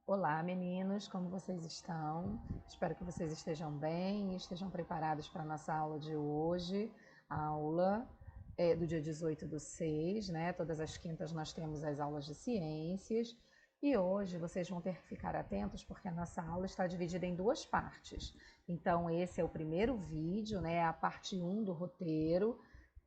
Olá, meninos, como vocês estão? Espero que vocês estejam bem e estejam preparados para a nossa aula de hoje. A aula é do dia 18/6, né? Todas as quintas nós temos as aulas de ciências e hoje vocês vão ter que ficar atentos porque a nossa aula está dividida em duas partes. Então, esse é o primeiro vídeo, né? A parte 1 do roteiro,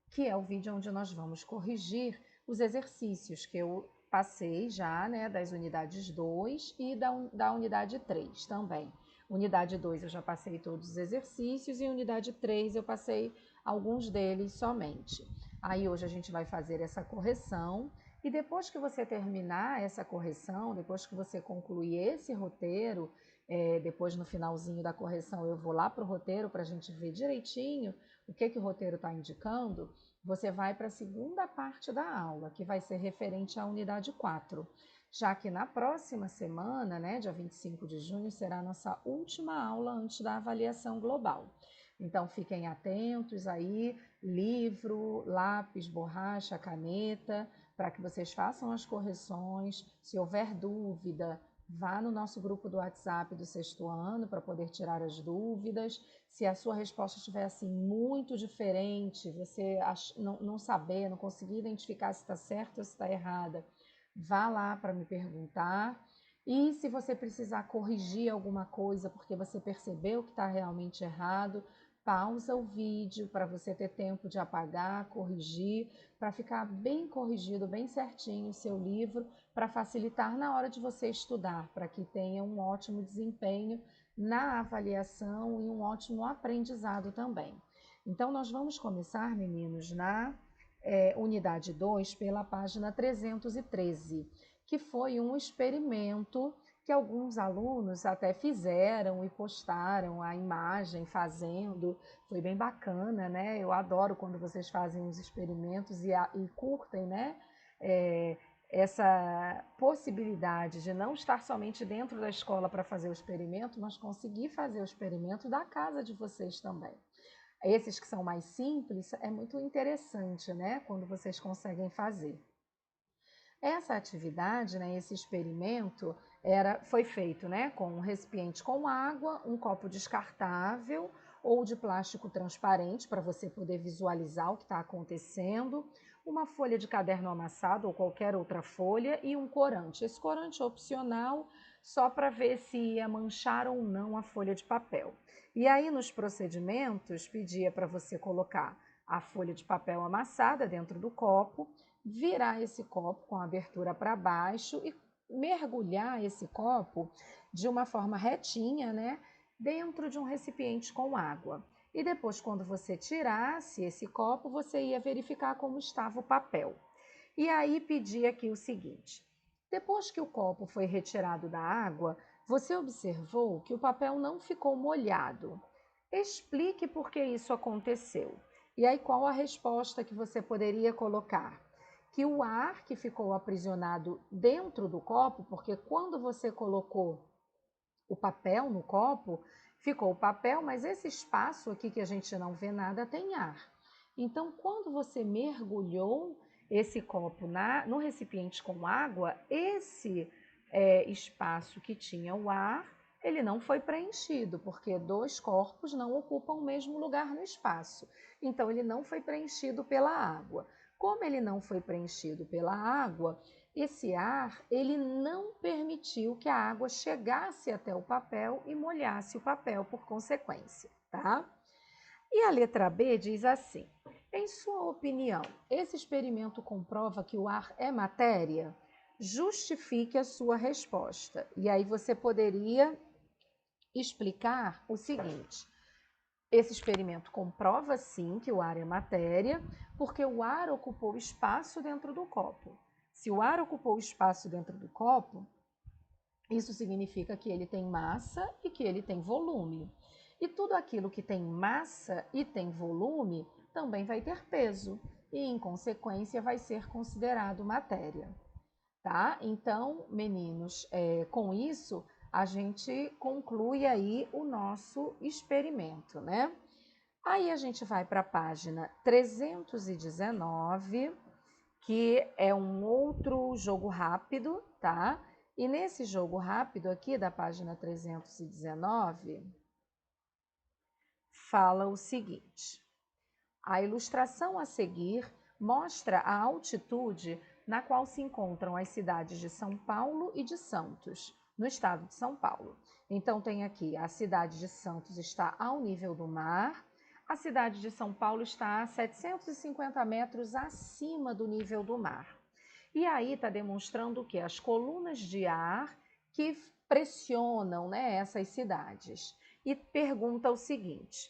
que é o vídeo onde nós vamos corrigir os exercícios que eu passei já, né, das unidades 2 e da unidade 3 também. Unidade 2 eu já passei todos os exercícios e unidade 3 eu passei alguns deles somente. Aí hoje a gente vai fazer essa correção e depois que você terminar essa correção, depois que você concluir esse roteiro, depois no finalzinho da correção eu vou lá para o roteiro para a gente ver direitinho o que o roteiro está indicando. Você vai para a segunda parte da aula, que vai ser referente à unidade 4, já que na próxima semana, né, dia 25 de junho, será a nossa última aula antes da avaliação global. Então, fiquem atentos aí, livro, lápis, borracha, caneta, para que vocês façam as correções. Se houver dúvida, vá no nosso grupo do WhatsApp do sexto ano para poder tirar as dúvidas. Se a sua resposta estiver assim muito diferente, você não saber, não conseguir identificar se está certa ou se está errada, vá lá para me perguntar. E se você precisar corrigir alguma coisa porque você percebeu que está realmente errado, pausa o vídeo para você ter tempo de apagar, corrigir, para ficar bem corrigido, bem certinho o seu livro, para facilitar na hora de você estudar, para que tenha um ótimo desempenho na avaliação e um ótimo aprendizado também. Então, nós vamos começar, meninos, na unidade 2, pela página 313, que foi um experimento que alguns alunos até fizeram e postaram a imagem fazendo. Foi bem bacana, né? Eu adoro quando vocês fazem os experimentos e curtem, né? Essa possibilidade de não estar somente dentro da escola para fazer o experimento, mas conseguir fazer o experimento da casa de vocês também. Esses que são mais simples, é muito interessante, né? Quando vocês conseguem fazer. Essa atividade, né, esse experimento, foi feito, né, com um recipiente com água, um copo descartável ou de plástico transparente para você poder visualizar o que está acontecendo, uma folha de caderno amassado ou qualquer outra folha e um corante. Esse corante é opcional, só para ver se ia manchar ou não a folha de papel. E aí nos procedimentos pedia para você colocar a folha de papel amassada dentro do copo, virar esse copo com a abertura para baixo e mergulhar esse copo de uma forma retinha, né, dentro de um recipiente com água. E depois, quando você tirasse esse copo, você ia verificar como estava o papel. E aí pedir aqui o seguinte: depois que o copo foi retirado da água, você observou que o papel não ficou molhado. Explique por que isso aconteceu. E aí, qual a resposta que você poderia colocar? Que o ar que ficou aprisionado dentro do copo, porque quando você colocou o papel no copo, ficou o papel, mas esse espaço aqui que a gente não vê nada tem ar. Então, quando você mergulhou esse copo no recipiente com água, esse espaço que tinha o ar, ele não foi preenchido, porque dois corpos não ocupam o mesmo lugar no espaço. Então, ele não foi preenchido pela água. Como ele não foi preenchido pela água, esse ar ele não permitiu que a água chegasse até o papel e molhasse o papel por consequência, tá? E a letra B diz assim: em sua opinião, esse experimento comprova que o ar é matéria? Justifique a sua resposta. E aí você poderia explicar o seguinte: esse experimento comprova sim que o ar é matéria, porque o ar ocupou espaço dentro do copo. Se o ar ocupou espaço dentro do copo, isso significa que ele tem massa e que ele tem volume. E tudo aquilo que tem massa e tem volume também vai ter peso e, em consequência, vai ser considerado matéria. Tá? Então, meninos, com isso a gente conclui aí o nosso experimento, né? Aí a gente vai para a página 319, que é um outro jogo rápido, tá? E nesse jogo rápido aqui da página 319, fala o seguinte: a ilustração a seguir mostra a altitude na qual se encontram as cidades de São Paulo e de Santos, no estado de São Paulo. Então tem aqui, a cidade de Santos está ao nível do mar, a cidade de São Paulo está a 750 metros acima do nível do mar. E aí está demonstrando o quê? As colunas de ar que pressionam, né, essas cidades. E pergunta o seguinte: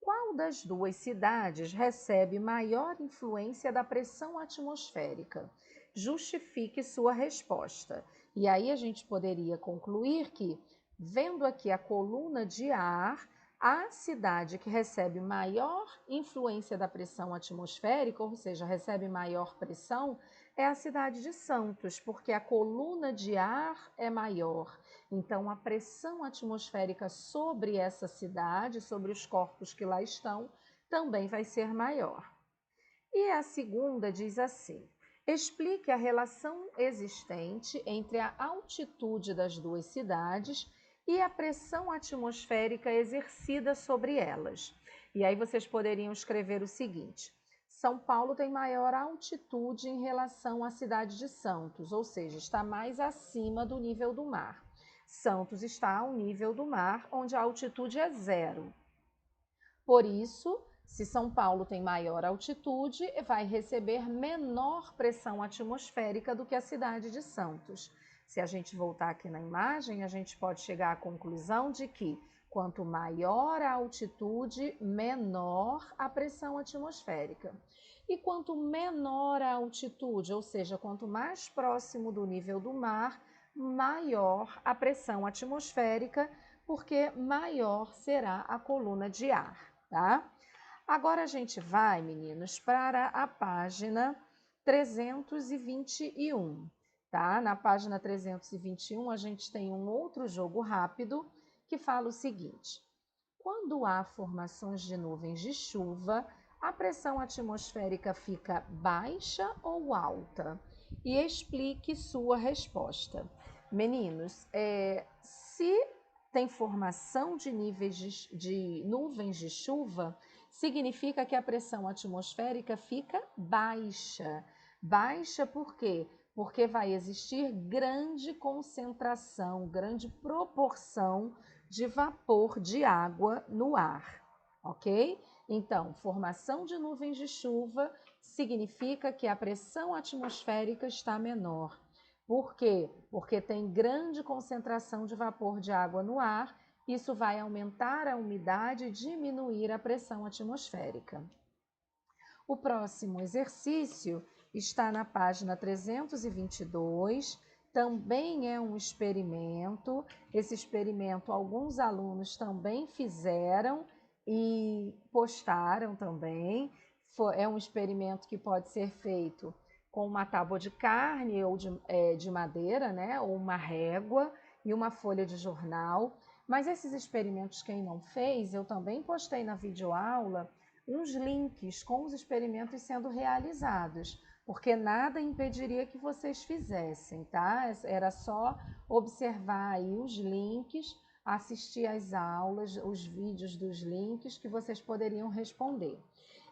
qual das duas cidades recebe maior influência da pressão atmosférica? Justifique sua resposta. E aí a gente poderia concluir que, vendo aqui a coluna de ar, a cidade que recebe maior influência da pressão atmosférica, ou seja, recebe maior pressão, é a cidade de Santos, porque a coluna de ar é maior. Então, a pressão atmosférica sobre essa cidade, sobre os corpos que lá estão, também vai ser maior. E a segunda diz assim: explique a relação existente entre a altitude das duas cidades e a pressão atmosférica exercida sobre elas. E aí vocês poderiam escrever o seguinte: São Paulo tem maior altitude em relação à cidade de Santos, ou seja, está mais acima do nível do mar. Santos está ao nível do mar, onde a altitude é 0. Por isso, se São Paulo tem maior altitude, vai receber menor pressão atmosférica do que a cidade de Santos. Se a gente voltar aqui na imagem, a gente pode chegar à conclusão de que quanto maior a altitude, menor a pressão atmosférica. E quanto menor a altitude, ou seja, quanto mais próximo do nível do mar, maior a pressão atmosférica, porque maior será a coluna de ar, tá? Agora a gente vai, meninos, para a página 321, tá? Na página 321 a gente tem um outro jogo rápido que fala o seguinte: quando há formações de nuvens de chuva, a pressão atmosférica fica baixa ou alta? E explique sua resposta. Meninos, se tem formação de de nuvens de chuva, significa que a pressão atmosférica fica baixa. Baixa por quê? Porque vai existir grande concentração, grande proporção de vapor de água no ar, ok? Então, formação de nuvens de chuva significa que a pressão atmosférica está menor. Por quê? Porque tem grande concentração de vapor de água no ar, isso vai aumentar a umidade e diminuir a pressão atmosférica. O próximo exercício está na página 322, também é um experimento. Esse experimento alguns alunos também fizeram e postaram também. É um experimento que pode ser feito com uma tábua de carne ou de madeira, né? Ou uma régua e uma folha de jornal. Mas esses experimentos, quem não fez, eu também postei na videoaula uns links com os experimentos sendo realizados, porque nada impediria que vocês fizessem, tá? Era só observar aí os links, assistir às aulas, os vídeos dos links que vocês poderiam responder.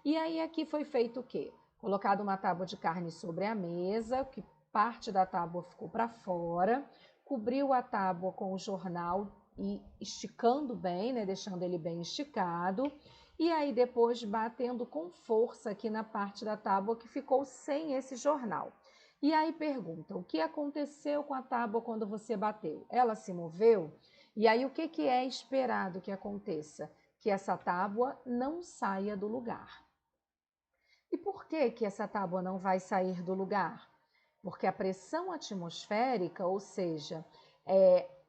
E aí aqui foi feito o quê? Colocado uma tábua de carne sobre a mesa, que parte da tábua ficou para fora, cobriu a tábua com o jornal e esticando bem, né, deixando ele bem esticado, e aí depois batendo com força aqui na parte da tábua que ficou sem esse jornal. E aí pergunta, o que aconteceu com a tábua quando você bateu? Ela se moveu? E aí o que é esperado que aconteça? Que essa tábua não saia do lugar. E por que essa tábua não vai sair do lugar? Porque a pressão atmosférica, ou seja,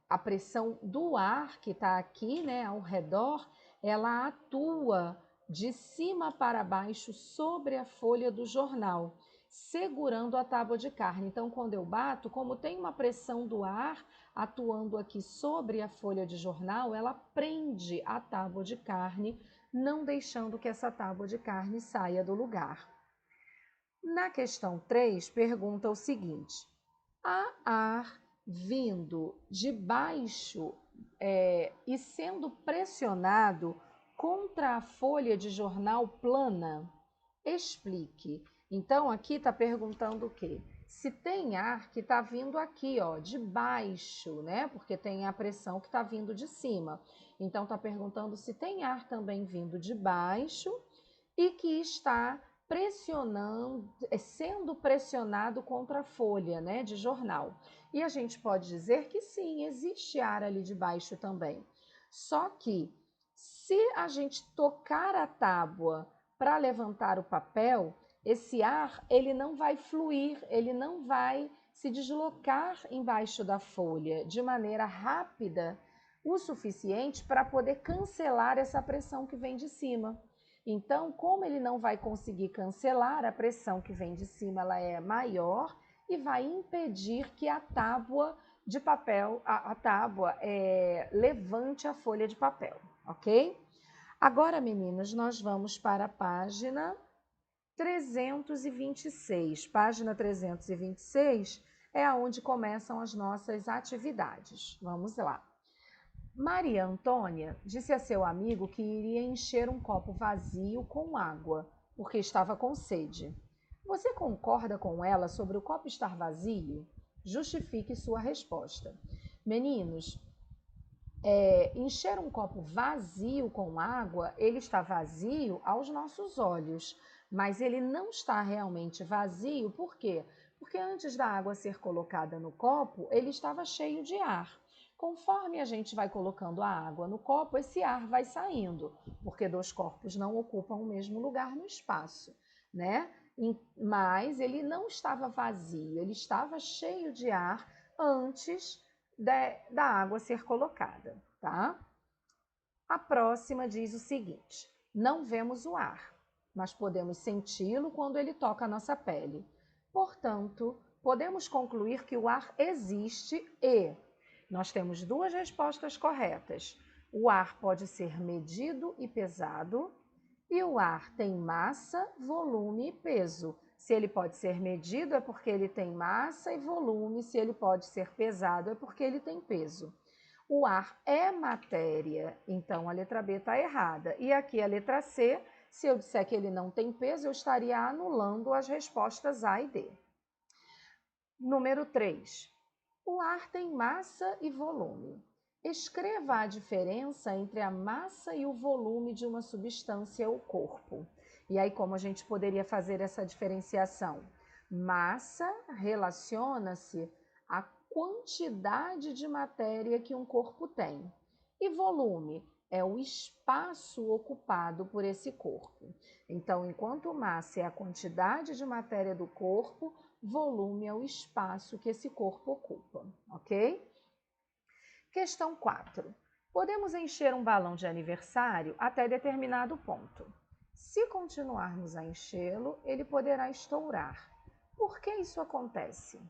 a pressão do ar que está aqui, né, ao redor, ela atua de cima para baixo sobre a folha do jornal, segurando a tábua de carne. Então, quando eu bato, como tem uma pressão do ar atuando aqui sobre a folha de jornal, ela prende a tábua de carne, não deixando que essa tábua de carne saia do lugar. Na questão 3, pergunta o seguinte: há ar vindo de baixo e sendo pressionado contra a folha de jornal plana? Explique. Então, aqui está perguntando o quê? Se tem ar que está vindo aqui, ó, de baixo, né? Porque tem a pressão que está vindo de cima. Então, está perguntando se tem ar também vindo de baixo e que está pressionando, sendo pressionado contra a folha, né, de jornal. E a gente pode dizer que sim, existe ar ali de baixo também. Só que se a gente tocar a tábua para levantar o papel, esse ar ele não vai fluir, ele não vai se deslocar embaixo da folha de maneira rápida o suficiente para poder cancelar essa pressão que vem de cima. Então, como ele não vai conseguir cancelar, a pressão que vem de cima ela é maior e vai impedir que a tábua de papel, a tábua levante a folha de papel, ok? Agora, meninos, nós vamos para a página 326. Página 326 é aonde começam as nossas atividades. Vamos lá. Maria Antônia disse a seu amigo que iria encher um copo vazio com água, porque estava com sede. Você concorda com ela sobre o copo estar vazio? Justifique sua resposta. Meninos, encher um copo vazio com água, ele está vazio aos nossos olhos, mas ele não está realmente vazio, por quê? Porque antes da água ser colocada no copo, ele estava cheio de ar. Conforme a gente vai colocando a água no copo, esse ar vai saindo, porque dois corpos não ocupam o mesmo lugar no espaço, né? Mas ele não estava vazio, ele estava cheio de ar antes da água ser colocada, tá? A próxima diz o seguinte: não vemos o ar, mas podemos senti-lo quando ele toca a nossa pele. Portanto, podemos concluir que o ar existe e nós temos duas respostas corretas. O ar pode ser medido e pesado, e o ar tem massa, volume e peso. Se ele pode ser medido é porque ele tem massa e volume, se ele pode ser pesado é porque ele tem peso. O ar é matéria, então a letra B está errada. E aqui a letra C, se eu disser que ele não tem peso, eu estaria anulando as respostas A e D. Número 3. O ar tem massa e volume. Escreva a diferença entre a massa e o volume de uma substância ou corpo. E aí, como a gente poderia fazer essa diferenciação? Massa relaciona-se à quantidade de matéria que um corpo tem. E volume é o espaço ocupado por esse corpo. Então, enquanto massa é a quantidade de matéria do corpo, volume é o espaço que esse corpo ocupa, ok? Questão 4. Podemos encher um balão de aniversário até determinado ponto. Se continuarmos a enchê-lo, ele poderá estourar. Por que isso acontece?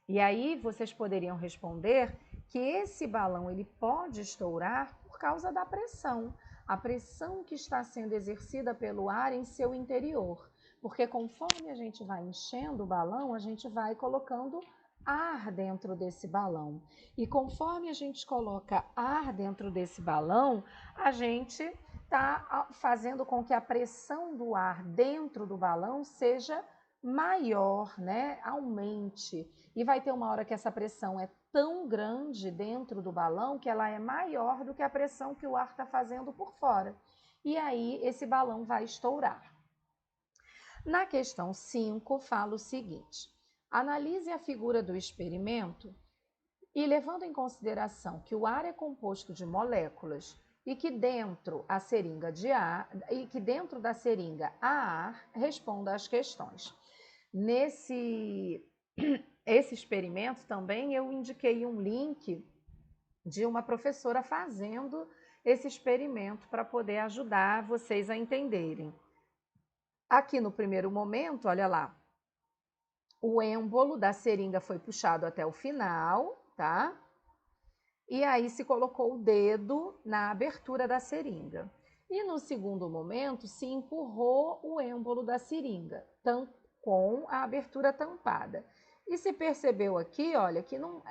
E aí vocês poderiam responder que esse balão ele pode estourar por causa da pressão, a pressão que está sendo exercida pelo ar em seu interior. Porque conforme a gente vai enchendo o balão, a gente vai colocando ar dentro desse balão. E conforme a gente coloca ar dentro desse balão, a gente está fazendo com que a pressão do ar dentro do balão seja maior, né? Aumente. E vai ter uma hora que essa pressão é tão grande dentro do balão que ela é maior do que a pressão que o ar está fazendo por fora. E aí esse balão vai estourar. Na questão 5, fala o seguinte: analise a figura do experimento e, levando em consideração que o ar é composto de moléculas e que dentro da seringa há ar, responda às questões. Esse experimento também eu indiquei um link de uma professora fazendo esse experimento para poder ajudar vocês a entenderem. Aqui no primeiro momento, olha lá, o êmbolo da seringa foi puxado até o final, tá? E aí se colocou o dedo na abertura da seringa. E no segundo momento, se empurrou o êmbolo da seringa, com a abertura tampada. E se percebeu aqui, olha, que não,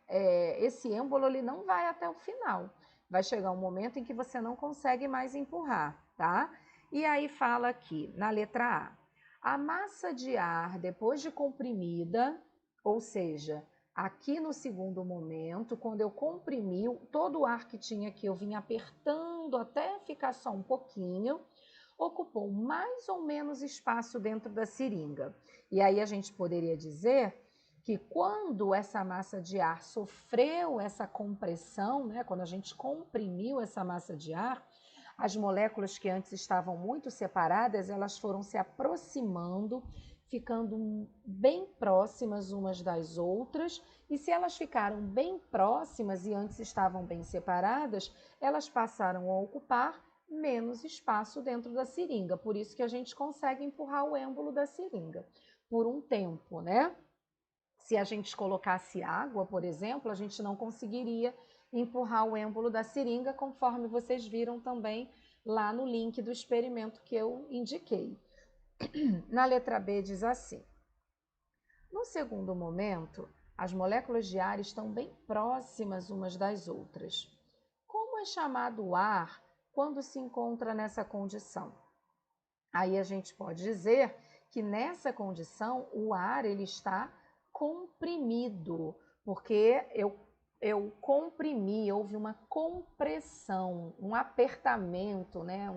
esse êmbolo ele não vai até o final. Vai chegar um momento em que você não consegue mais empurrar, tá? E aí fala aqui, na letra A massa de ar, depois de comprimida, ou seja, aqui no segundo momento, quando eu comprimi, todo o ar que tinha aqui, eu vim apertando até ficar só um pouquinho, ocupou mais ou menos espaço dentro da seringa. E aí a gente poderia dizer que quando essa massa de ar sofreu essa compressão, né, quando a gente comprimiu essa massa de ar, as moléculas que antes estavam muito separadas, elas foram se aproximando, ficando bem próximas umas das outras, e se elas ficaram bem próximas e antes estavam bem separadas, elas passaram a ocupar menos espaço dentro da seringa. Por isso que a gente consegue empurrar o êmbolo da seringa por um tempo, né? Se a gente colocasse água, por exemplo, a gente não conseguiria empurrar o êmbolo da seringa, conforme vocês viram também lá no link do experimento que eu indiquei. Na letra B diz assim: no segundo momento, as moléculas de ar estão bem próximas umas das outras. Como é chamado o ar quando se encontra nessa condição? Aí a gente pode dizer que nessa condição o ar ele está comprimido, porque eu comprimi, houve uma compressão, um apertamento, né?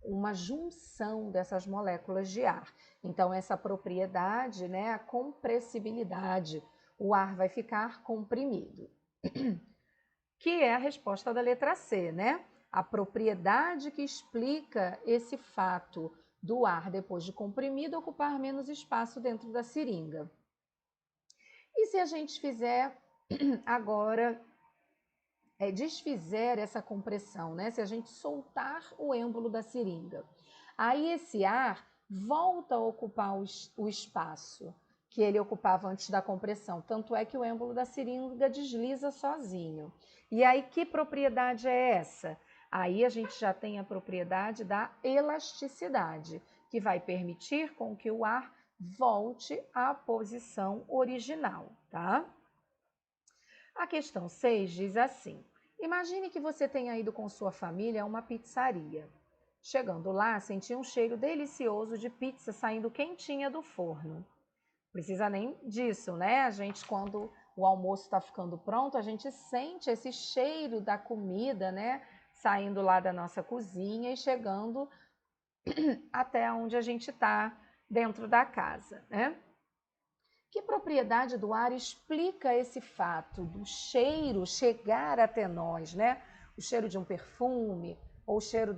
Uma junção dessas moléculas de ar. Então, essa propriedade, né? A compressibilidade, o ar vai ficar comprimido. Que é a resposta da letra C, né? A propriedade que explica esse fato do ar, depois de comprimido, ocupar menos espaço dentro da seringa. E se a gente fizer agora, desfizer essa compressão, né? Se a gente soltar o êmbolo da seringa, aí esse ar volta a ocupar o espaço que ele ocupava antes da compressão. Tanto é que o êmbolo da seringa desliza sozinho. E aí, que propriedade é essa? Aí a gente já tem a propriedade da elasticidade, que vai permitir com que o ar volte à posição original, tá? A questão 6 diz assim: imagine que você tenha ido com sua família a uma pizzaria. Chegando lá, sentiu um cheiro delicioso de pizza saindo quentinha do forno. Precisa nem disso, né? A gente, quando o almoço está ficando pronto, a gente sente esse cheiro da comida, né? Saindo lá da nossa cozinha e chegando até onde a gente está dentro da casa, né? Que propriedade do ar explica esse fato do cheiro chegar até nós, né? O cheiro de um perfume, ou o cheiro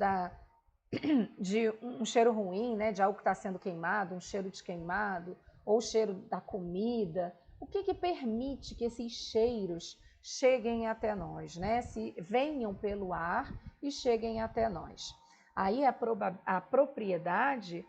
de um cheiro ruim, né? De algo que está sendo queimado, um cheiro de queimado, ou o cheiro da comida. O que permite que esses cheiros cheguem até nós, né? Se venham pelo ar e cheguem até nós. Aí a propriedade,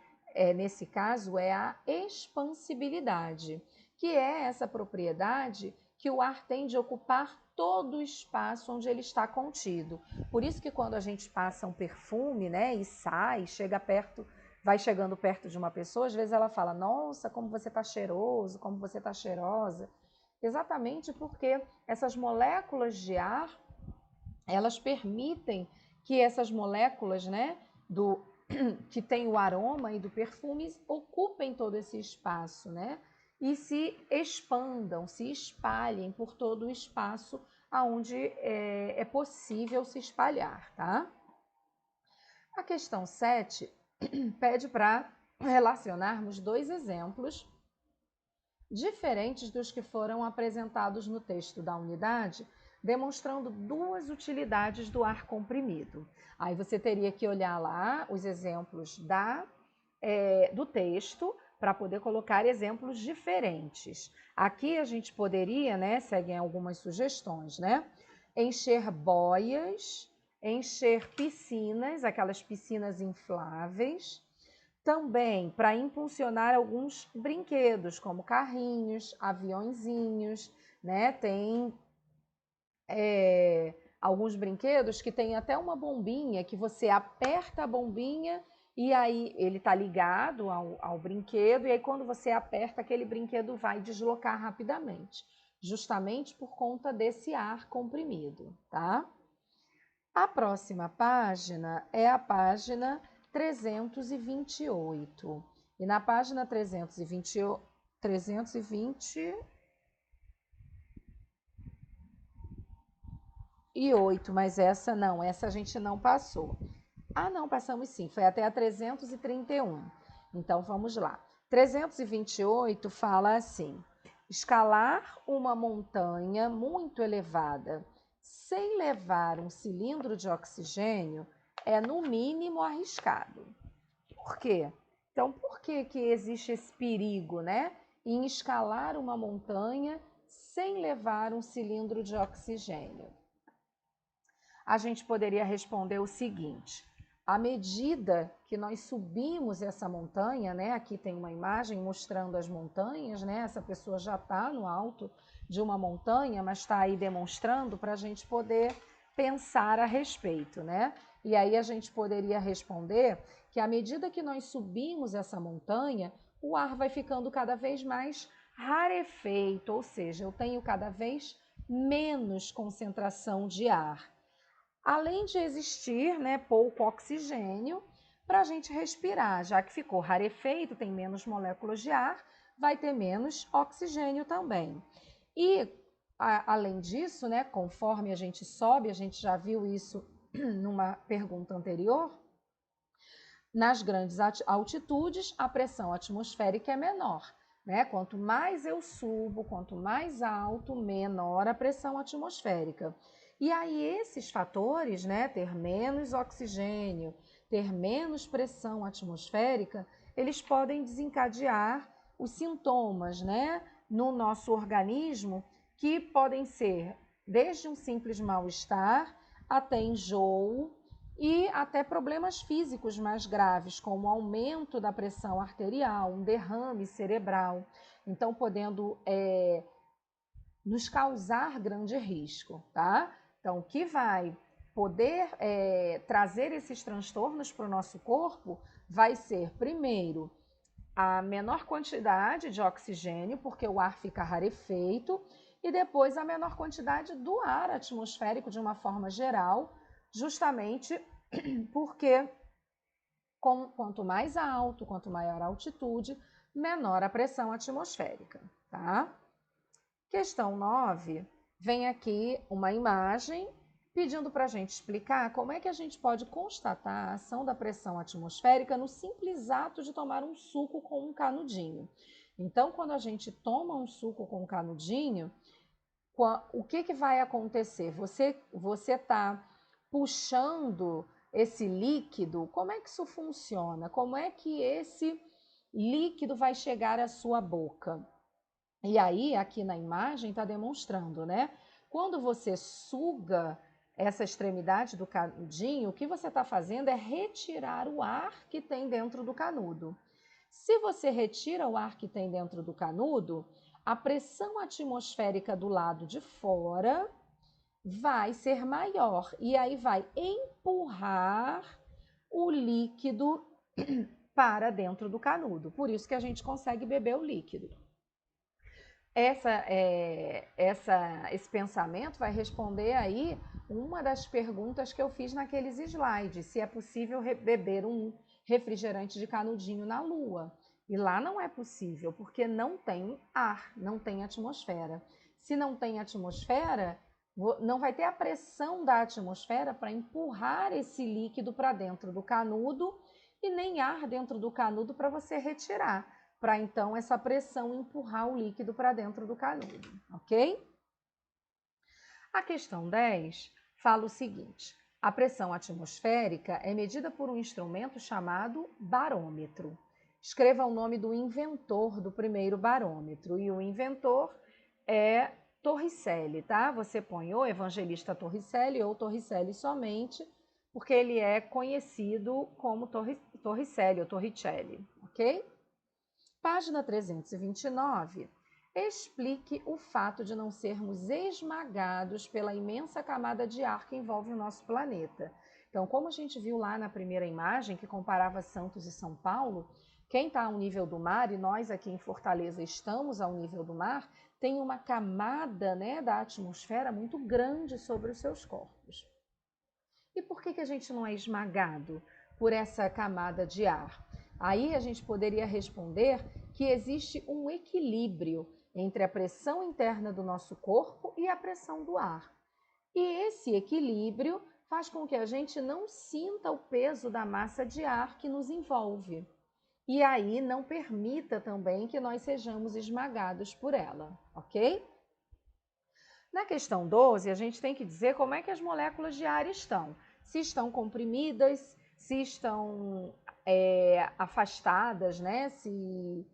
nesse caso, é a expansibilidade, que é essa propriedade que o ar tem de ocupar todo o espaço onde ele está contido. Por isso que quando a gente passa um perfume, né, e sai, chega perto, vai chegando perto de uma pessoa, às vezes ela fala: nossa, como você está cheiroso, como você está cheirosa. Exatamente porque essas moléculas de ar, elas permitem que essas moléculas, né, que tem o aroma e do perfume, ocupem todo esse espaço, né? E se expandam, se espalhem por todo o espaço aonde é possível se espalhar, tá? A questão 7 pede para relacionarmos dois exemplos diferentes dos que foram apresentados no texto da unidade, demonstrando duas utilidades do ar comprimido. Aí você teria que olhar lá os exemplos do texto para poder colocar exemplos diferentes. Aqui a gente poderia, né, seguem algumas sugestões, né? Encher boias, encher piscinas, aquelas piscinas infláveis, também para impulsionar alguns brinquedos, como carrinhos, aviõezinhos, né? Tem alguns brinquedos que tem até uma bombinha que você aperta a bombinha e aí ele está ligado ao brinquedo, e aí quando você aperta, aquele brinquedo vai deslocar rapidamente, justamente por conta desse ar comprimido, tá? A próxima página é a página 328. E na página 328, mas essa não, essa a gente não passou. Ah, não, passamos sim, foi até a 331. Então vamos lá. 328 fala assim: escalar uma montanha muito elevada sem levar um cilindro de oxigênio é no mínimo arriscado. Por quê? Então, por que que existe esse perigo, né, em escalar uma montanha sem levar um cilindro de oxigênio? A gente poderia responder o seguinte: à medida que nós subimos essa montanha, né, aqui tem uma imagem mostrando as montanhas, né, essa pessoa já está no alto de uma montanha, mas está aí demonstrando para a gente poder pensar a respeito, né? E aí a gente poderia responder que à medida que nós subimos essa montanha, o ar vai ficando cada vez mais rarefeito, ou seja, eu tenho cada vez menos concentração de ar. Além de existir, né, pouco oxigênio para a gente respirar, já que ficou rarefeito, tem menos moléculas de ar, vai ter menos oxigênio também. E, além disso, né, conforme a gente sobe, a gente já viu isso numa pergunta anterior, nas grandes altitudes, a pressão atmosférica é menor. Né? Quanto mais eu subo, quanto mais alto, menor a pressão atmosférica. E aí esses fatores, né, ter menos oxigênio, ter menos pressão atmosférica, eles podem desencadear os sintomas, né, no nosso organismo, que podem ser desde um simples mal-estar até enjoo e até problemas físicos mais graves, como aumento da pressão arterial, um derrame cerebral, então podendo nos causar grande risco, tá? Então, o que vai poder trazer esses transtornos para o nosso corpo vai ser, primeiro, a menor quantidade de oxigênio, porque o ar fica rarefeito, e depois a menor quantidade do ar atmosférico de uma forma geral, justamente porque quanto mais alto, quanto maior a altitude, menor a pressão atmosférica, tá? Questão 9, vem aqui uma imagem pedindo para a gente explicar como é que a gente pode constatar a ação da pressão atmosférica no simples ato de tomar um suco com um canudinho. Então, quando a gente toma um suco com um canudinho, o que vai acontecer? Você está puxando esse líquido, como é que isso funciona? Como é que esse líquido vai chegar à sua boca? E aí, aqui na imagem, está demonstrando, né? Quando você suga essa extremidade do canudinho, o que você está fazendo é retirar o ar que tem dentro do canudo. Se você retira o ar que tem dentro do canudo, a pressão atmosférica do lado de fora vai ser maior e aí vai empurrar o líquido para dentro do canudo. Por isso que a gente consegue beber o líquido. Esse pensamento vai responder aí uma das perguntas que eu fiz naqueles slides, se é possível beber um refrigerante de canudinho na Lua. E lá não é possível, porque não tem ar, não tem atmosfera. Se não tem atmosfera, não vai ter a pressão da atmosfera para empurrar esse líquido para dentro do canudo e nem ar dentro do canudo para você retirar, para então essa pressão empurrar o líquido para dentro do canudo, ok? A questão 10 fala o seguinte: a pressão atmosférica é medida por um instrumento chamado barômetro. Escreva o nome do inventor do primeiro barômetro, e o inventor é Torricelli, tá? Você põe ou Evangelista Torricelli ou Torricelli somente, porque ele é conhecido como Torricelli ou Torricelli, ok? Página 329, explique o fato de não sermos esmagados pela imensa camada de ar que envolve o nosso planeta. Então, como a gente viu lá na primeira imagem, que comparava Santos e São Paulo, quem está ao nível do mar, e nós aqui em Fortaleza estamos ao nível do mar, tem uma camada, né, da atmosfera muito grande sobre os seus corpos. E por que a gente não é esmagado por essa camada de ar? Aí a gente poderia responder que existe um equilíbrio entre a pressão interna do nosso corpo e a pressão do ar. E esse equilíbrio faz com que a gente não sinta o peso da massa de ar que nos envolve. E aí não permita também que nós sejamos esmagados por ela, ok? Na questão 12, a gente tem que dizer como é que as moléculas de ar estão. Se estão comprimidas, se estão afastadas, né? Se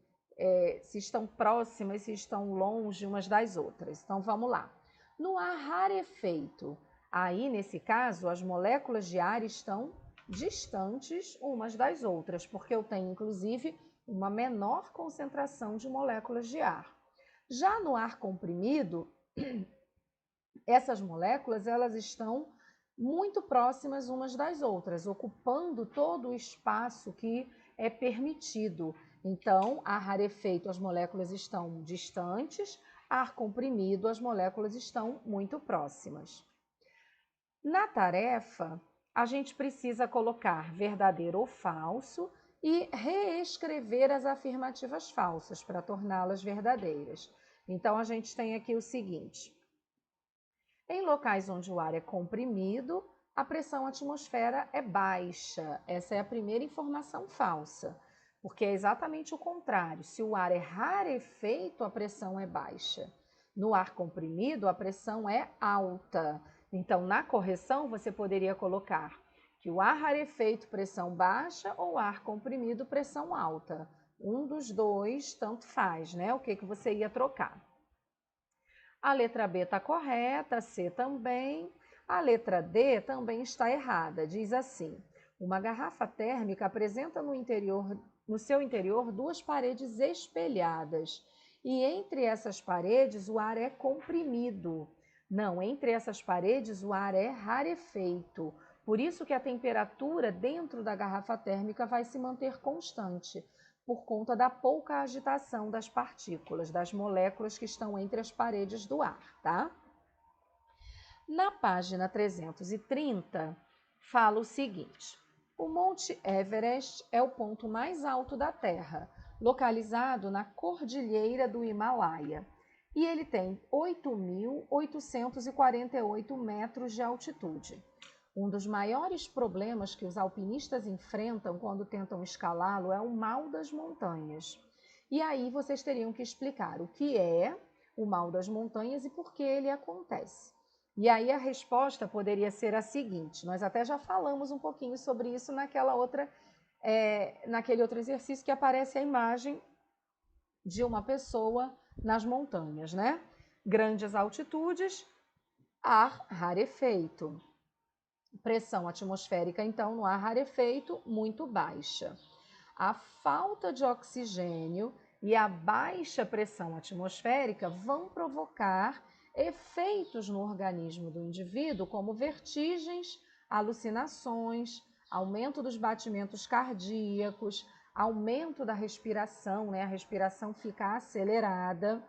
estão próximas, se estão longe umas das outras. Então, vamos lá. No ar rarefeito, aí, nesse caso, as moléculas de ar estão distantes umas das outras, porque eu tenho, inclusive, uma menor concentração de moléculas de ar. Já no ar comprimido, essas moléculas elas estão muito próximas umas das outras, ocupando todo o espaço que é permitido. Então, ar rarefeito, as moléculas estão distantes, ar comprimido, as moléculas estão muito próximas. Na tarefa, a gente precisa colocar verdadeiro ou falso e reescrever as afirmativas falsas para torná-las verdadeiras. Então, a gente tem aqui o seguinte: em locais onde o ar é comprimido, a pressão atmosfera é baixa. Essa é a primeira informação falsa, porque é exatamente o contrário. Se o ar é rarefeito, a pressão é baixa. No ar comprimido, a pressão é alta. Então, na correção, você poderia colocar que o ar rarefeito, pressão baixa, ou ar comprimido, pressão alta. Um dos dois, tanto faz, né? O que você ia trocar. A letra B está correta, a C também. A letra D também está errada. Diz assim: uma garrafa térmica apresenta no seu interior duas paredes espelhadas. E entre essas paredes o ar é comprimido. Não, entre essas paredes o ar é rarefeito. Por isso que a temperatura dentro da garrafa térmica vai se manter constante, por conta da pouca agitação das partículas, das moléculas que estão entre as paredes do ar, tá? Na página 330, fala o seguinte: o Monte Everest é o ponto mais alto da Terra, localizado na cordilheira do Himalaia, e ele tem 8.848 metros de altitude. Um dos maiores problemas que os alpinistas enfrentam quando tentam escalá-lo é o mal das montanhas. E aí vocês teriam que explicar o que é o mal das montanhas e por que ele acontece. E aí a resposta poderia ser a seguinte: nós até já falamos um pouquinho sobre isso naquele outro exercício que aparece a imagem de uma pessoa nas montanhas, né? Grandes altitudes, ar rarefeito. Pressão atmosférica, então, no ar rarefeito, muito baixa. A falta de oxigênio e a baixa pressão atmosférica vão provocar efeitos no organismo do indivíduo, como vertigens, alucinações, aumento dos batimentos cardíacos, aumento da respiração, né? A respiração fica acelerada.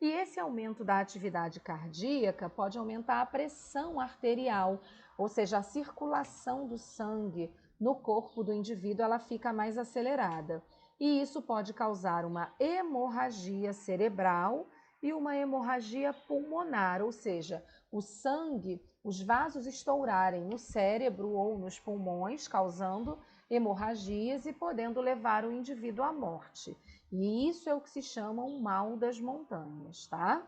E esse aumento da atividade cardíaca pode aumentar a pressão arterial, ou seja, a circulação do sangue no corpo do indivíduo, ela fica mais acelerada. E isso pode causar uma hemorragia cerebral e uma hemorragia pulmonar, ou seja, o sangue, os vasos estourarem no cérebro ou nos pulmões, causando hemorragias e podendo levar o indivíduo à morte. E isso é o que se chama o mal das montanhas, tá?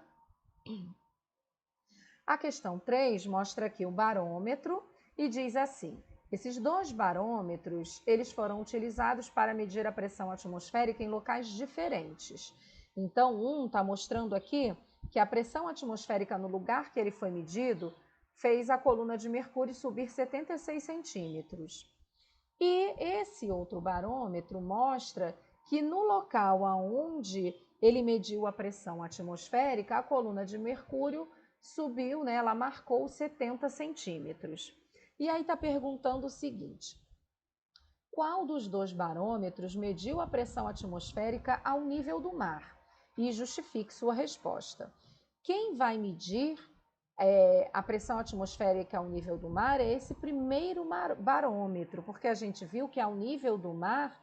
A questão 3 mostra aqui o barômetro e diz assim: esses dois barômetros, eles foram utilizados para medir a pressão atmosférica em locais diferentes. Então, um está mostrando aqui que a pressão atmosférica no lugar que ele foi medido fez a coluna de mercúrio subir 76 centímetros. E esse outro barômetro mostra que no local onde ele mediu a pressão atmosférica, a coluna de mercúrio subiu, né, ela marcou 70 centímetros. E aí está perguntando o seguinte: qual dos dois barômetros mediu a pressão atmosférica ao nível do mar? E justifique sua resposta. Quem vai medir a pressão atmosférica ao nível do mar é esse primeiro barômetro, porque a gente viu que ao nível do mar,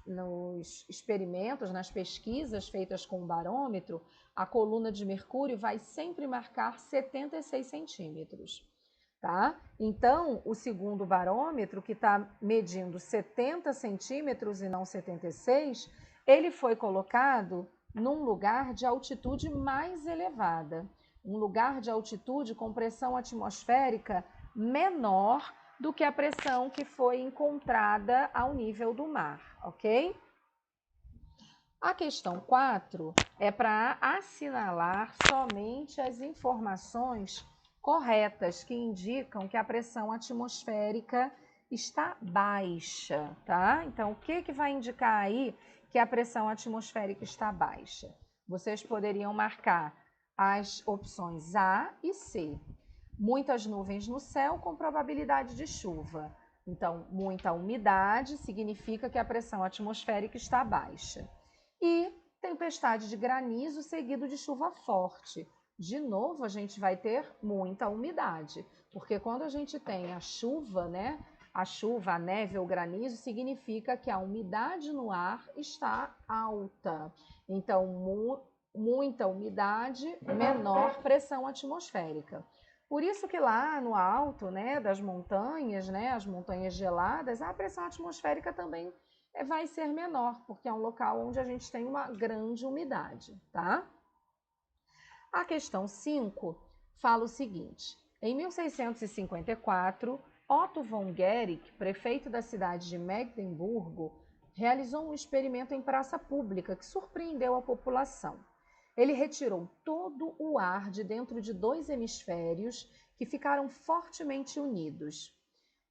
nos experimentos, nas pesquisas feitas com o barômetro, a coluna de mercúrio vai sempre marcar 76 centímetros. Tá? Então, o segundo barômetro, que está medindo 70 centímetros e não 76, ele foi colocado num lugar de altitude mais elevada, um lugar de altitude com pressão atmosférica menor do que a pressão que foi encontrada ao nível do mar, ok? A questão 4 é para assinalar somente as informações corretas que indicam que a pressão atmosférica está baixa, tá? Então, o que vai indicar aí que a pressão atmosférica está baixa? Vocês poderiam marcar as opções A e C. Muitas nuvens no céu com probabilidade de chuva. Então, muita umidade significa que a pressão atmosférica está baixa. E tempestade de granizo seguido de chuva forte. De novo, a gente vai ter muita umidade, porque quando a gente tem a chuva, né? A chuva, a neve ou granizo, significa que a umidade no ar está alta. Então, muita umidade, menor pressão atmosférica. Por isso que lá no alto, né, das montanhas, né, as montanhas geladas, a pressão atmosférica também vai ser menor, porque é um local onde a gente tem uma grande umidade, tá? A questão 5 fala o seguinte: em 1654, Otto von Guericke, prefeito da cidade de Magdeburgo, realizou um experimento em praça pública que surpreendeu a população. Ele retirou todo o ar de dentro de 2 hemisférios que ficaram fortemente unidos.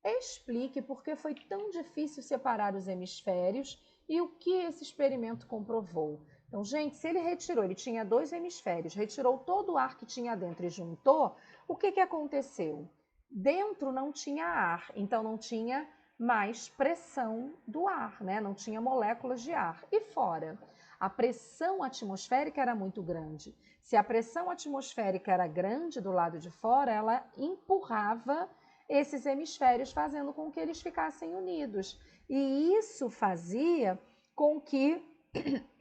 Explique por que foi tão difícil separar os hemisférios e o que esse experimento comprovou. Então, gente, se ele tinha 2 hemisférios, retirou todo o ar que tinha dentro e juntou, o que aconteceu? Dentro não tinha ar, então não tinha mais pressão do ar, né? Não tinha moléculas de ar. E fora? A pressão atmosférica era muito grande. Se a pressão atmosférica era grande do lado de fora, ela empurrava esses hemisférios, fazendo com que eles ficassem unidos. E isso fazia com que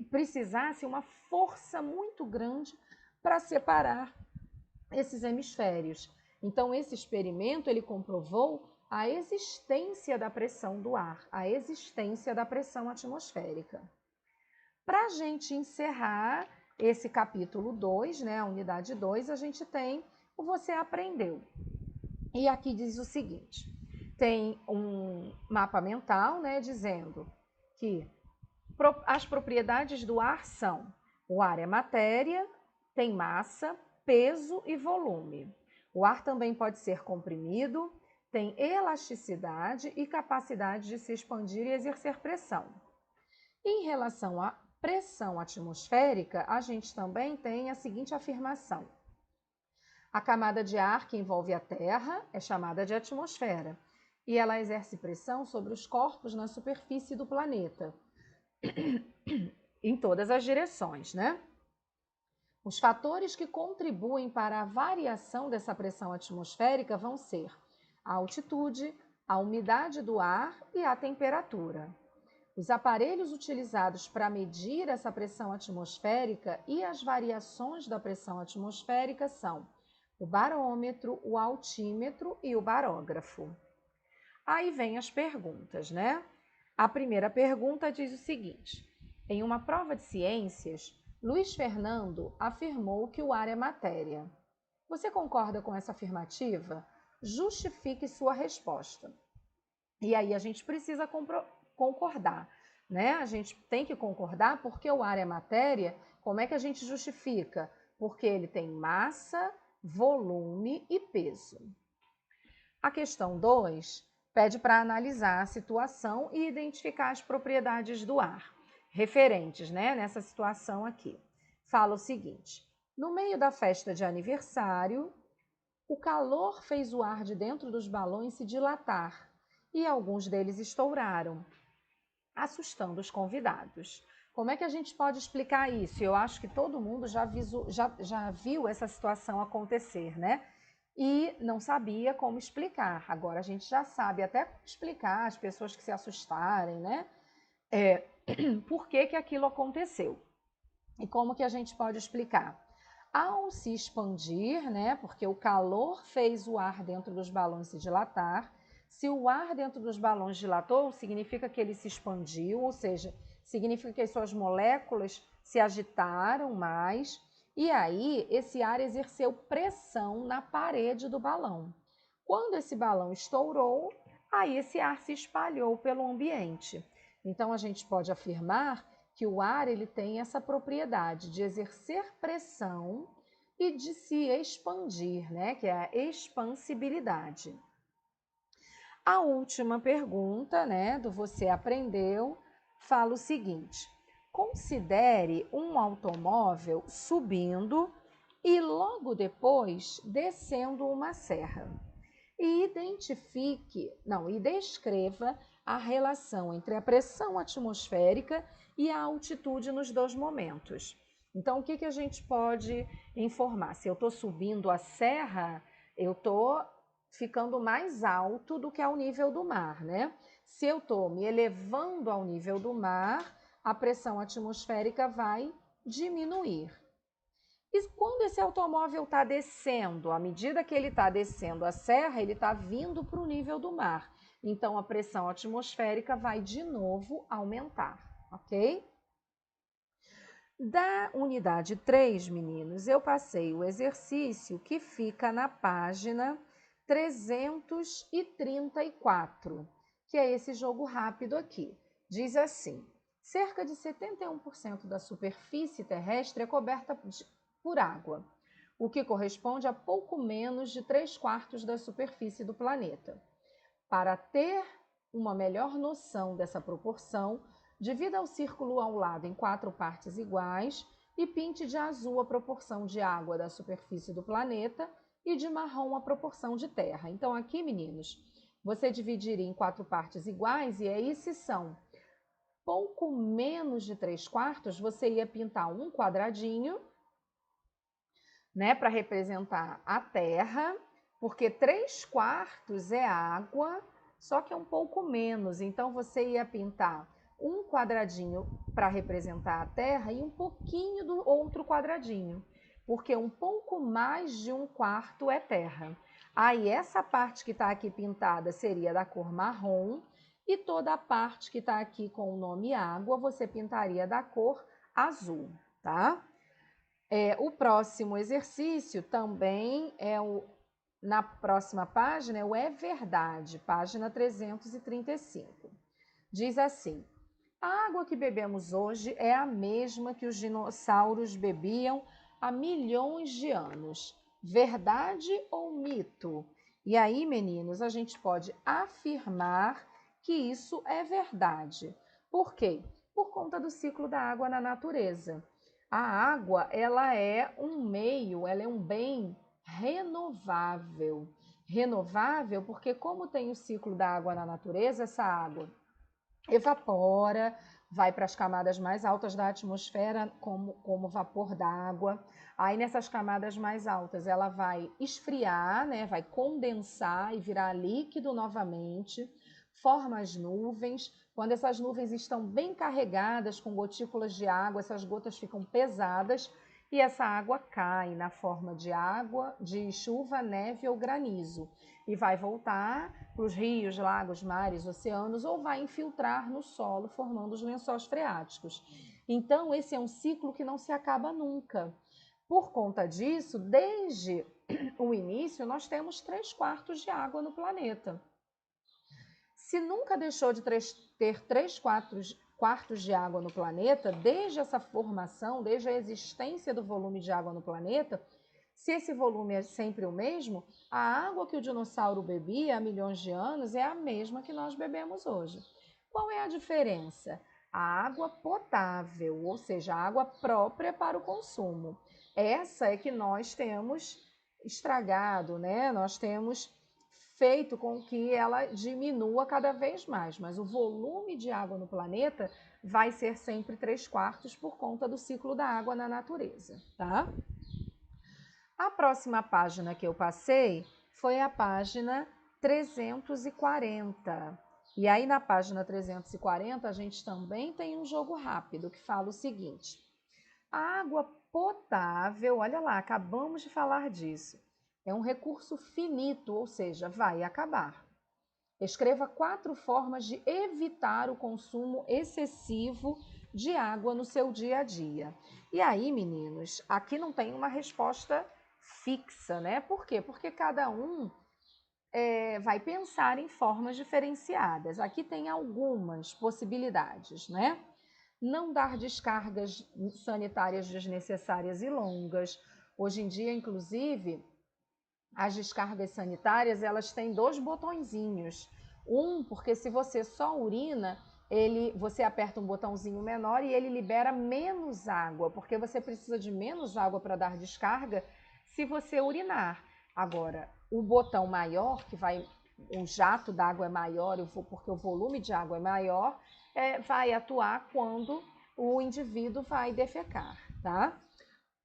precisasse uma força muito grande para separar esses hemisférios. Então, esse experimento ele comprovou a existência da pressão do ar, a existência da pressão atmosférica. Para a gente encerrar esse capítulo 2, né, a unidade 2, a gente tem o Você Aprendeu. E aqui diz o seguinte: tem um mapa mental, né, dizendo que as propriedades do ar são: o ar é matéria, tem massa, peso e volume. O ar também pode ser comprimido, tem elasticidade e capacidade de se expandir e exercer pressão. Em relação à pressão atmosférica, a gente também tem a seguinte afirmação: a camada de ar que envolve a Terra é chamada de atmosfera, e ela exerce pressão sobre os corpos na superfície do planeta, em todas as direções, né? Os fatores que contribuem para a variação dessa pressão atmosférica vão ser a altitude, a umidade do ar e a temperatura. Os aparelhos utilizados para medir essa pressão atmosférica e as variações da pressão atmosférica são o barômetro, o altímetro e o barógrafo. Aí vem as perguntas, né? A primeira pergunta diz o seguinte: em uma prova de ciências, Luiz Fernando afirmou que o ar é matéria. Você concorda com essa afirmativa? Justifique sua resposta. E aí a gente precisa concordar, né? A gente tem que concordar porque o ar é matéria. Como é que a gente justifica? Porque ele tem massa, volume e peso. A questão 2 pede para analisar a situação e identificar as propriedades do ar, referentes, né, nessa situação aqui. Fala o seguinte: no meio da festa de aniversário, O calor fez o ar de dentro dos balões se dilatar e alguns deles estouraram, assustando os convidados. Como é que a gente pode explicar isso? Eu acho que todo mundo já viu essa situação acontecer, né? E não sabia como explicar. Agora a gente já sabe até como explicar as pessoas que se assustarem, né? Por que que aquilo aconteceu? E como que a gente pode explicar? Ao se expandir, né, porque o calor fez o ar dentro dos balões se dilatar, se o ar dentro dos balões dilatou, significa que ele se expandiu, ou seja, significa que as suas moléculas se agitaram mais, e aí esse ar exerceu pressão na parede do balão. Quando esse balão estourou, aí esse ar se espalhou pelo ambiente. Então a gente pode afirmar que o ar ele tem essa propriedade de exercer pressão e de se expandir, né? Que é a expansibilidade. A última pergunta, né, do Você Aprendeu, fala o seguinte: considere um automóvel subindo e logo depois descendo uma serra. E descreva a relação entre a pressão atmosférica e a altitude nos dois momentos. Então, o que que a gente pode informar? Se eu estou subindo a serra, eu estou ficando mais alto do que ao nível do mar, né? Se eu estou me elevando ao nível do mar, a pressão atmosférica vai diminuir. E quando esse automóvel está descendo, à medida que ele está descendo a serra, ele está vindo para o nível do mar. Então, a pressão atmosférica vai de novo aumentar, ok? Da unidade 3, meninos, eu passei o exercício que fica na página 334, que é esse jogo rápido aqui. Diz assim: cerca de 71% da superfície terrestre é coberta por água, o que corresponde a pouco menos de 3/4 da superfície do planeta. Para ter uma melhor noção dessa proporção, divida o círculo ao lado em 4 partes iguais e pinte de azul a proporção de água da superfície do planeta e de marrom a proporção de terra. Então, aqui, meninos, você dividiria em 4 partes iguais e aí, se são pouco menos de 3/4, você ia pintar um quadradinho, né, para representar a terra, porque 3/4 é água, só que é um pouco menos. Então, você ia pintar um quadradinho para representar a terra e um pouquinho do outro quadradinho, porque um pouco mais de 1/4 é terra. Aí, essa parte que está aqui pintada seria da cor marrom, e toda a parte que está aqui com o nome água, você pintaria da cor azul, tá? O próximo exercício também na próxima página, é o É Verdade, página 335. Diz assim: a água que bebemos hoje é a mesma que os dinossauros bebiam há milhões de anos. Verdade ou mito? E aí, meninos, a gente pode afirmar que isso é verdade. Por quê? Por conta do ciclo da água na natureza. A água, ela é um bem renovável. Renovável porque, como tem o ciclo da água na natureza, essa água evapora, vai para as camadas mais altas da atmosfera como vapor d'água. Aí nessas camadas mais altas ela vai esfriar, né? Vai condensar e virar líquido novamente, forma as nuvens. Quando essas nuvens estão bem carregadas com gotículas de água, essas gotas ficam pesadas e essa água cai na forma de água, de chuva, neve ou granizo e vai voltar para os rios, lagos, mares, oceanos ou vai infiltrar no solo, formando os lençóis freáticos. Então, esse é um ciclo que não se acaba nunca. Por conta disso, desde o início, nós temos 3/4 de água no planeta. Se nunca deixou de ter 3/4 de água no planeta, desde essa formação, desde a existência do volume de água no planeta, se esse volume é sempre o mesmo, a água que o dinossauro bebia há milhões de anos é a mesma que nós bebemos hoje. Qual é a diferença? A água potável, ou seja, a água própria para o consumo. Essa é que nós temos estragado, né? Nós temos feito com que ela diminua cada vez mais, mas o volume de água no planeta vai ser sempre 3/4 por conta do ciclo da água na natureza, tá? A próxima página que eu passei foi a página 340. E aí na página 340 a gente também tem um jogo rápido que fala o seguinte: a água potável, olha lá, acabamos de falar disso. É um recurso finito, ou seja, vai acabar. Escreva 4 formas de evitar o consumo excessivo de água no seu dia a dia. E aí, meninos, aqui não tem uma resposta fixa, né? Por quê? Porque cada um vai pensar em formas diferenciadas. Aqui tem algumas possibilidades, né? Não dar descargas sanitárias desnecessárias e longas. Hoje em dia, inclusive, as descargas sanitárias, elas têm 2 botõezinhos. Porque se você só urina, você aperta um botãozinho menor e ele libera menos água, porque você precisa de menos água para dar descarga se você urinar. Agora, o botão maior, o jato d'água é maior, porque o volume de água é maior, vai atuar quando o indivíduo vai defecar, tá?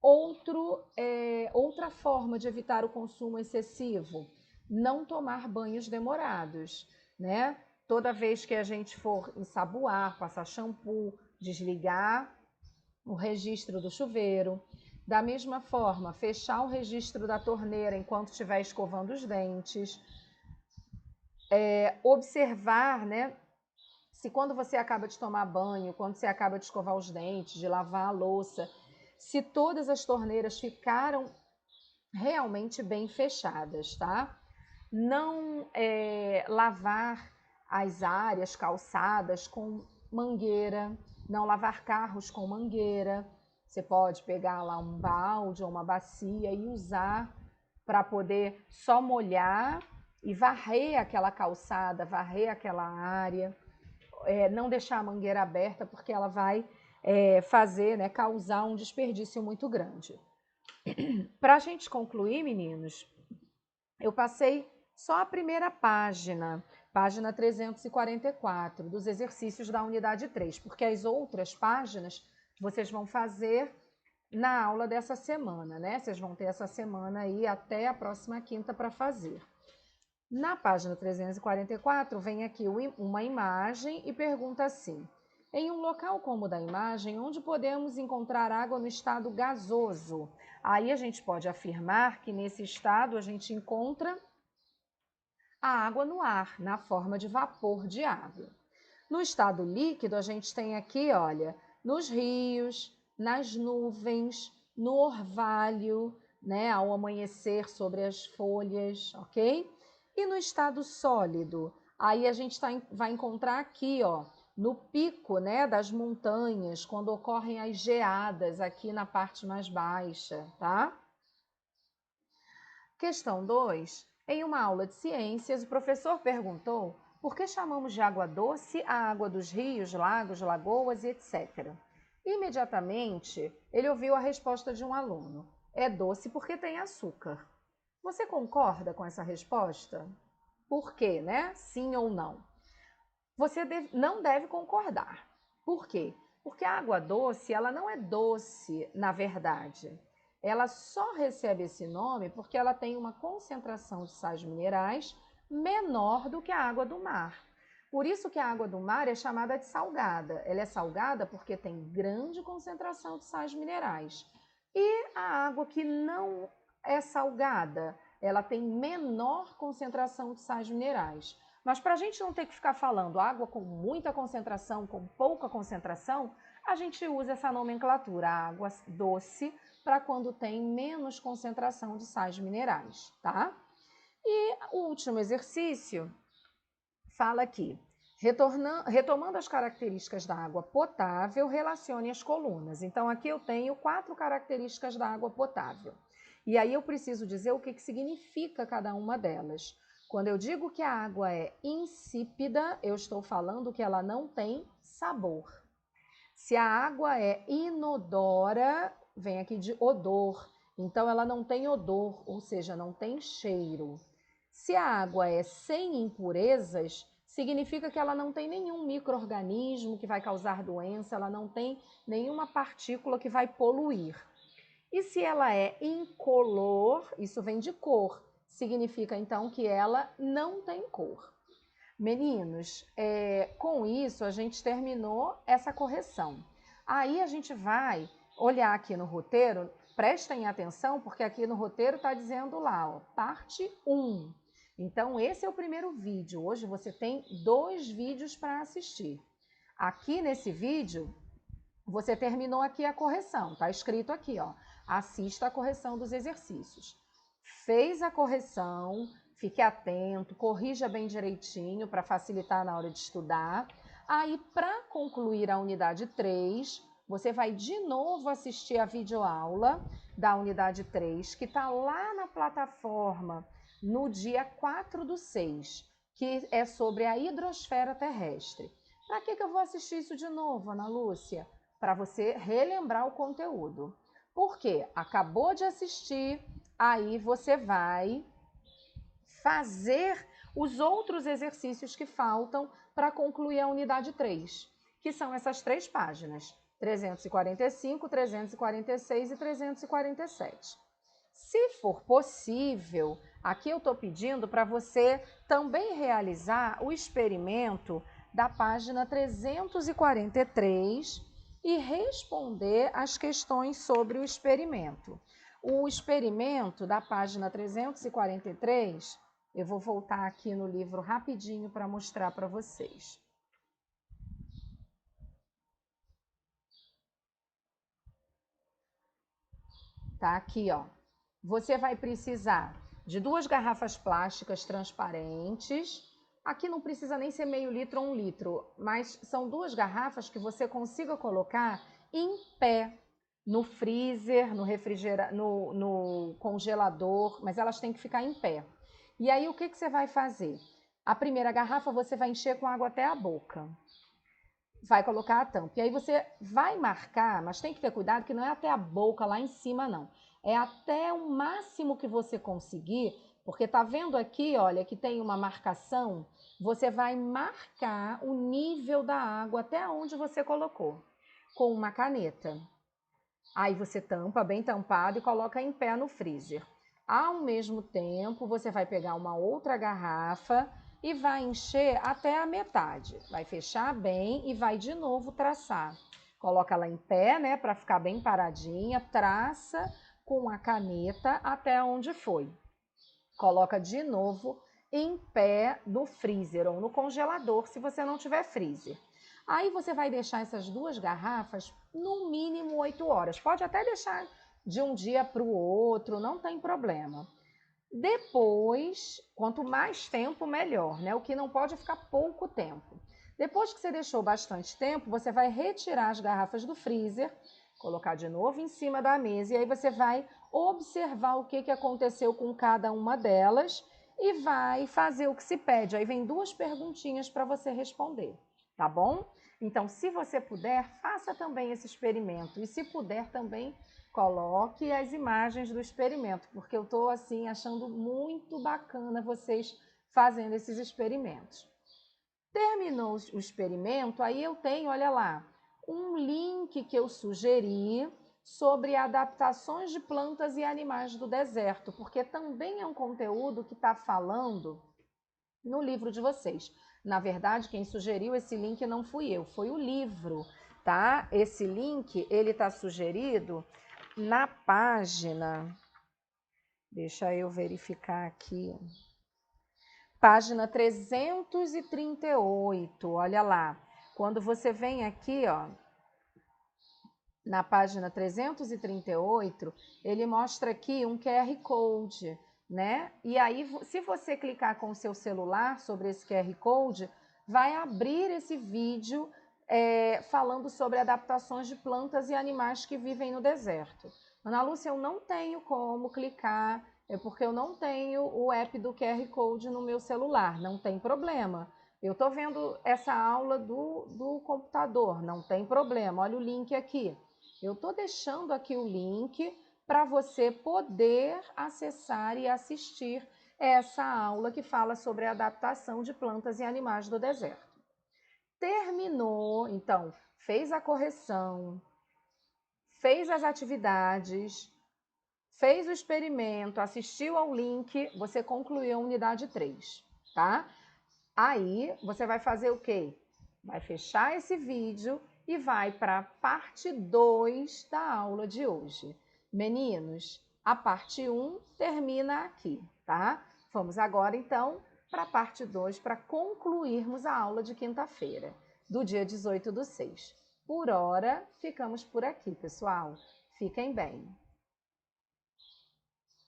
Outra forma de evitar o consumo excessivo, não tomar banhos demorados, né? Toda vez que a gente for ensaboar, passar shampoo, desligar o registro do chuveiro. Da mesma forma, fechar o registro da torneira enquanto estiver escovando os dentes. Observar, né? Se quando você acaba de tomar banho, quando você acaba de escovar os dentes, de lavar a louça, se todas as torneiras ficaram realmente bem fechadas, tá? Não lavar as áreas, calçadas com mangueira, não lavar carros com mangueira. Você pode pegar lá um balde ou uma bacia e usar para poder só molhar e varrer aquela calçada, varrer aquela área. Não deixar a mangueira aberta porque ela vai fazer, né, causar um desperdício muito grande. Para a gente concluir, meninos, eu passei só a primeira página, página 344, dos exercícios da unidade 3, porque as outras páginas vocês vão fazer na aula dessa semana, né? Vocês vão ter essa semana aí até a próxima quinta para fazer. Na página 344, vem aqui uma imagem e pergunta assim: em um local como o da imagem, onde podemos encontrar água no estado gasoso? Aí a gente pode afirmar que nesse estado a gente encontra a água no ar, na forma de vapor de água. No estado líquido, a gente tem aqui, olha, nos rios, nas nuvens, no orvalho, né, ao amanhecer sobre as folhas, ok? E no estado sólido, aí a gente vai encontrar aqui, ó, no pico, né, das montanhas, quando ocorrem as geadas aqui na parte mais baixa, tá? Questão 2. Em uma aula de ciências, o professor perguntou por que chamamos de água doce a água dos rios, lagos, lagoas e etc. Imediatamente, ele ouviu a resposta de um aluno: é doce porque tem açúcar. Você concorda com essa resposta? Por quê, né? Sim ou não? Você não deve concordar. Por quê? Porque a água doce, ela não é doce, na verdade. Ela só recebe esse nome porque ela tem uma concentração de sais minerais menor do que a água do mar. Por isso que a água do mar é chamada de salgada. Ela é salgada porque tem grande concentração de sais minerais. E a água que não é salgada, ela tem menor concentração de sais minerais. Mas para a gente não ter que ficar falando água com muita concentração, com pouca concentração, a gente usa essa nomenclatura, água doce, para quando tem menos concentração de sais minerais, tá? E o último exercício fala aqui: retomando as características da água potável, relacione as colunas. Então, aqui eu tenho 4 características da água potável. E aí eu preciso dizer o que significa cada uma delas. Quando eu digo que a água é insípida, eu estou falando que ela não tem sabor. Se a água é inodora, vem aqui de odor. Então, ela não tem odor, ou seja, não tem cheiro. Se a água é sem impurezas, significa que ela não tem nenhum micro-organismo que vai causar doença, ela não tem nenhuma partícula que vai poluir. E se ela é incolor, isso vem de cor, significa então que ela não tem cor. Meninos, com isso a gente terminou essa correção. Aí a gente vai olhar aqui no roteiro, prestem atenção, porque aqui no roteiro está dizendo lá, ó, parte 1. Então esse é o primeiro vídeo. Hoje você tem 2 vídeos para assistir. Aqui nesse vídeo, você terminou aqui a correção, está escrito aqui, ó, assista a correção dos exercícios. Fez a correção, fique atento, corrija bem direitinho para facilitar na hora de estudar. Aí, para concluir a unidade 3, você vai de novo assistir a videoaula da unidade 3, que está lá na plataforma no dia 4/6, que é sobre a hidrosfera terrestre. Para que eu vou assistir isso de novo, Ana Lúcia? Para você relembrar o conteúdo. Porque acabou de assistir, aí você vai fazer os outros exercícios que faltam para concluir a unidade 3, que são essas 3 páginas, 345, 346 e 347. Se for possível, aqui eu estou pedindo para você também realizar o experimento da página 343 e responder as questões sobre o experimento. O experimento da página 343, eu vou voltar aqui no livro rapidinho para mostrar para vocês. Tá aqui, ó. Você vai precisar de 2 garrafas plásticas transparentes. Aqui não precisa nem ser meio litro ou 1 litro, mas são 2 garrafas que você consiga colocar em pé no freezer, no congelador, mas elas têm que ficar em pé. E aí o que você vai fazer? A primeira garrafa você vai encher com água até a boca. Vai colocar a tampa. E aí você vai marcar, mas tem que ter cuidado que não é até a boca lá em cima, não. É até o máximo que você conseguir, porque tá vendo aqui, olha, que tem uma marcação. Você vai marcar o nível da água até onde você colocou, com uma caneta. Aí você tampa bem tampado e coloca em pé no freezer. Ao mesmo tempo, você vai pegar uma outra garrafa e vai encher até a metade. Vai fechar bem e vai de novo traçar. Coloca ela em pé, né, para ficar bem paradinha, traça com a caneta até onde foi. Coloca de novo em pé no freezer ou no congelador, se você não tiver freezer. Aí você vai deixar essas 2 garrafas no mínimo 8 horas. Pode até deixar de um dia para o outro, não tem problema. Depois, quanto mais tempo, melhor, né? O que não pode é ficar pouco tempo. Depois que você deixou bastante tempo, você vai retirar as garrafas do freezer, colocar de novo em cima da mesa e aí você vai observar o que aconteceu com cada uma delas e vai fazer o que se pede. Aí vem 2 perguntinhas para você responder, tá bom? Então, se você puder, faça também esse experimento e se puder também, coloque as imagens do experimento, porque eu estou assim achando muito bacana vocês fazendo esses experimentos. Terminou o experimento, aí eu tenho, olha lá, um link que eu sugeri sobre adaptações de plantas e animais do deserto, porque também é um conteúdo que está falando no livro de vocês. Na verdade, quem sugeriu esse link não fui eu, foi o livro, tá? Esse link, ele está sugerido na página, deixa eu verificar aqui, página 338, olha lá. Quando você vem aqui, ó, na página 338, ele mostra aqui um QR Code, né? E aí, se você clicar com o seu celular sobre esse QR Code, vai abrir esse vídeo falando sobre adaptações de plantas e animais que vivem no deserto. Ana Lúcia, eu não tenho como clicar, porque eu não tenho o app do QR Code no meu celular, não tem problema. Eu estou vendo essa aula do computador, não tem problema, olha o link aqui. Eu estou deixando aqui o link para você poder acessar e assistir essa aula que fala sobre a adaptação de plantas e animais do deserto. Terminou, então, fez a correção, fez as atividades, fez o experimento, assistiu ao link, você concluiu a unidade 3, tá? Aí, você vai fazer o quê? Vai fechar esse vídeo e vai para a parte 2 da aula de hoje. Meninos, a parte 1 termina aqui, tá? Vamos agora, então, para a parte 2, para concluirmos a aula de quinta-feira, do dia 18/6. Por hora, ficamos por aqui, pessoal. Fiquem bem.